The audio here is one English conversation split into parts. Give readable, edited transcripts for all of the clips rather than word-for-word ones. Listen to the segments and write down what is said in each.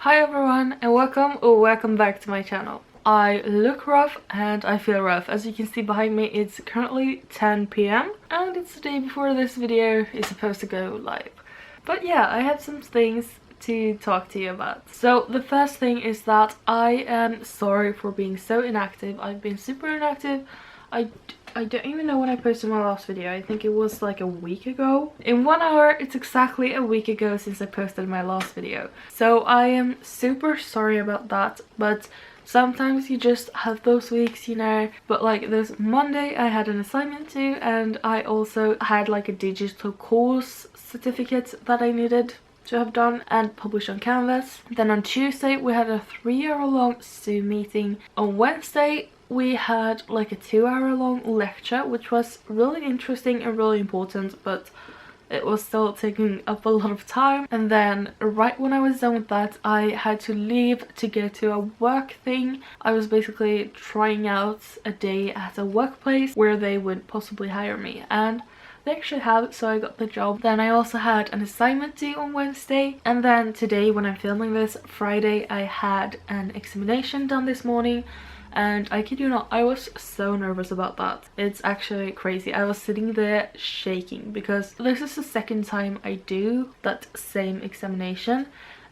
Hi everyone and welcome back to my channel. I look rough and I feel rough. As you can see behind me, it's currently 10 p.m. and it's the day before this video is supposed to go live. But yeah, I have some things to talk to you about. So the first thing is that I am sorry for being so inactive. I've been super inactive. I don't even know when I posted my last video. I think it was like a week ago. In 1 hour, it's exactly a week ago since I posted my last video. So I am super sorry about that, but sometimes you just have those weeks, you know. But like this Monday I had an assignment to, and I also had like a digital course certificate that I needed to have done and published on Canvas. Then on Tuesday we had a 3-hour-long Zoom meeting. On Wednesday we had like a 2-hour-long lecture, which was really interesting and really important, but it was still taking up a lot of time. And then right when I was done with that, I had to leave to go to a work thing. I was basically trying out a day at a workplace where they would possibly hire me, and they actually have, so I got the job. Then I also had an assignment due on Wednesday, and then today when I'm filming this, Friday, I had an examination done this morning. And I kid you not, I was so nervous about that. It's actually crazy. I was sitting there shaking because this is the second time I do that same examination,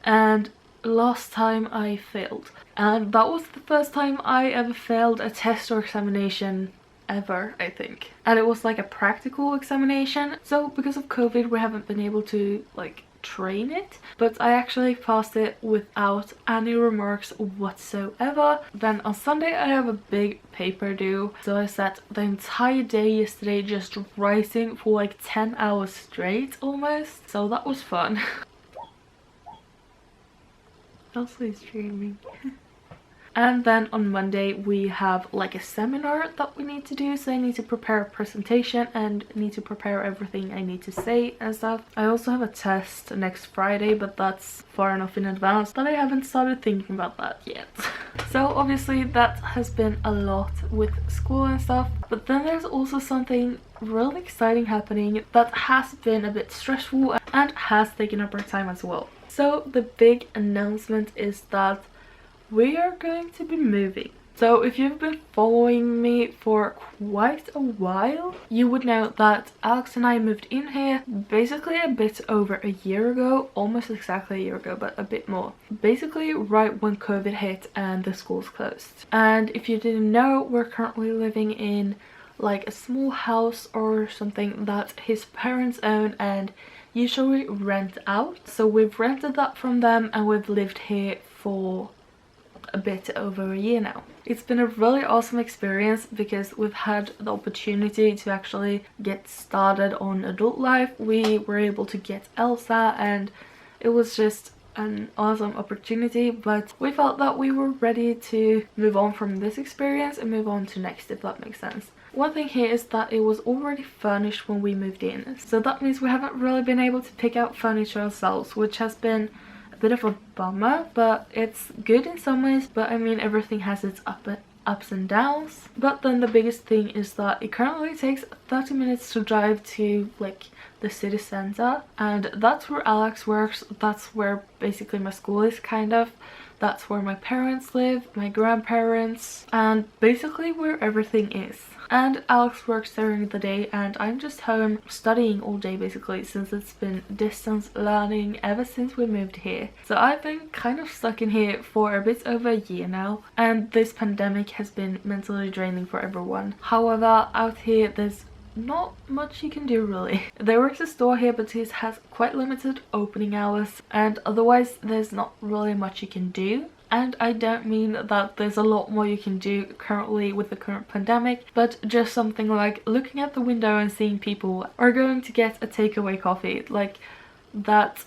and last time I failed. And that was the first time I ever failed a test or examination ever, I think. And it was like a practical examination. So because of COVID, we haven't been able to like train it, but I actually passed it without any remarks whatsoever. Then on Sunday I have a big paper due, so I sat the entire day yesterday just writing for like 10 hours straight almost, so that was fun. Also is streaming. And then on Monday we have like a seminar that we need to do, so I need to prepare a presentation and need to prepare everything I need to say and stuff. I also have a test next Friday, but that's far enough in advance that I haven't started thinking about that yet. So obviously that has been a lot with school and stuff, but then there's also something really exciting happening that has been a bit stressful and has taken up our time as well. So the big announcement is that we are going to be moving. So if you've been following me for quite a while, you would know that Alex and I moved in here basically a bit over a year ago, almost exactly a year ago, but a bit more. Basically right when COVID hit and the schools closed. And if you didn't know, we're currently living in like a small house or something that his parents own and usually rent out. So we've rented that from them and we've lived here for a bit over a year now. It's been a really awesome experience because we've had the opportunity to actually get started on adult life. We were able to get Elsa and it was just an awesome opportunity, but we felt that we were ready to move on from this experience and move on to next, if that makes sense. One thing here is that it was already furnished when we moved in, so that means we haven't really been able to pick out furniture ourselves, which has been bit of a bummer, but it's good in some ways. But I mean, everything has its ups and downs. But then the biggest thing is that it currently takes 30 minutes to drive to like the city center, and that's where Alex works. That's where basically my school is, kind of. That's where my parents live, my grandparents, and basically where everything is. And Alex works during the day and I'm just home studying all day basically, since it's been distance learning ever since we moved here. So I've been kind of stuck in here for a bit over a year now, and this pandemic has been mentally draining for everyone. However, out here there's not much you can do really. There works a store here, but it has quite limited opening hours, and otherwise there's not really much you can do. And I don't mean that there's a lot more you can do currently with the current pandemic, but just something like looking at the window and seeing people, or going to get a takeaway coffee, like that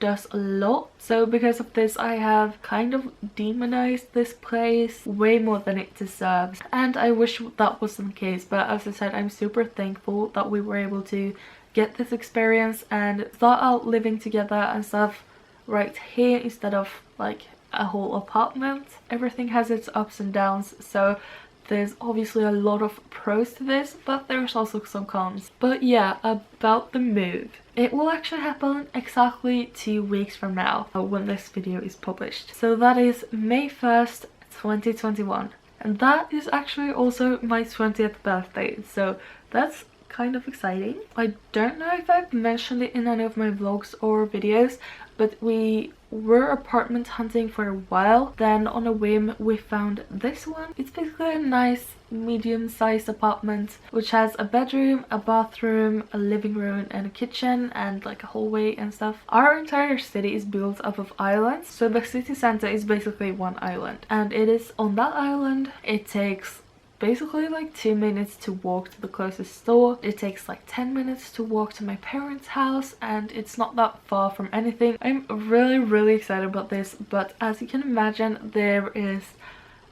does a lot. So because of this, I have kind of demonized this place way more than it deserves, and I wish that wasn't the case. But as I said, I'm super thankful that we were able to get this experience and start out living together and stuff right here instead of like a whole apartment. Everything has its ups and downs, so there's obviously a lot of pros to this, but there's also some cons. But yeah, about the move. It will actually happen exactly 2 weeks from now when this video is published. So that is May 1st, 2021. And that is actually also my 20th birthday. So that's kind of exciting. I don't know if I've mentioned it in any of my vlogs or videos, but we were apartment hunting for a while. Then on a whim we found this one. It's basically a nice medium-sized apartment which has a bedroom, a bathroom, a living room and a kitchen and like a hallway and stuff. Our entire city is built up of islands, so the city center is basically one island, and it is on that island. It takes basically like 2 minutes to walk to the closest store. It takes like 10 minutes to walk to my parents' house, and it's not that far from anything. I'm really excited about this, but as you can imagine, there is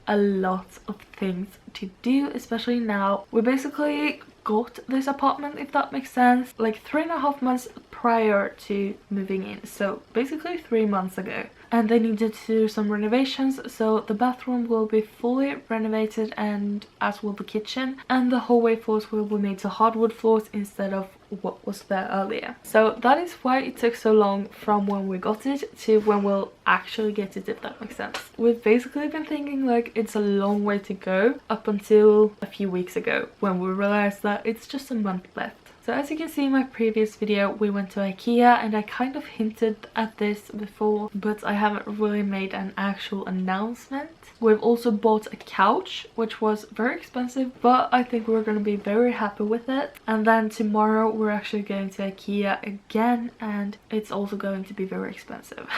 a lot of things to do, especially now. We basically got this apartment, if that makes sense, like 3.5 months prior to moving in, so basically 3 months ago. And they needed to do some renovations, so the bathroom will be fully renovated, and as will the kitchen, and the hallway floors will be made to hardwood floors instead of what was there earlier. So that is why it took so long from when we got it to when we'll actually get it, if that makes sense. We've basically been thinking like it's a long way to go up until a few weeks ago when we realized that it's just a month left. So as you can see in my previous video, we went to IKEA, and I kind of hinted at this before, but I haven't really made an actual announcement. We've also bought a couch, which was very expensive, but I think we're going to be very happy with it. And then tomorrow we're actually going to IKEA again, and it's also going to be very expensive.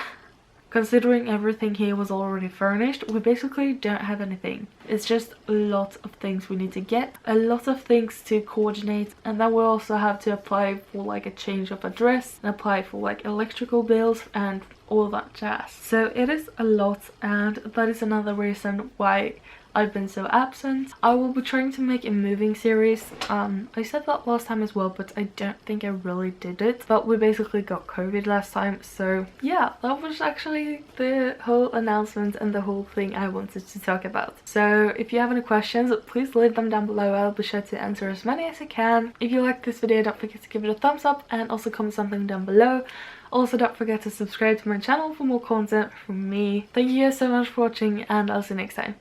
Considering everything here was already furnished, we basically don't have anything. It's just a lot of things we need to get, a lot of things to coordinate, and then we also have to apply for like a change of address and apply for like electrical bills and all that jazz. So it is a lot, and that is another reason why I've been so absent. I will be trying to make a moving series. I said that last time as well, but I don't think I really did it. But we basically got COVID last time, so yeah, that was actually the whole announcement and the whole thing I wanted to talk about. So if you have any questions, please leave them down below. I'll be sure to answer as many as I can. If you like this video, don't forget to give it a thumbs up and also comment something down below. Also, don't forget to subscribe to my channel for more content from me. Thank you guys so much for watching, and I'll see you next time.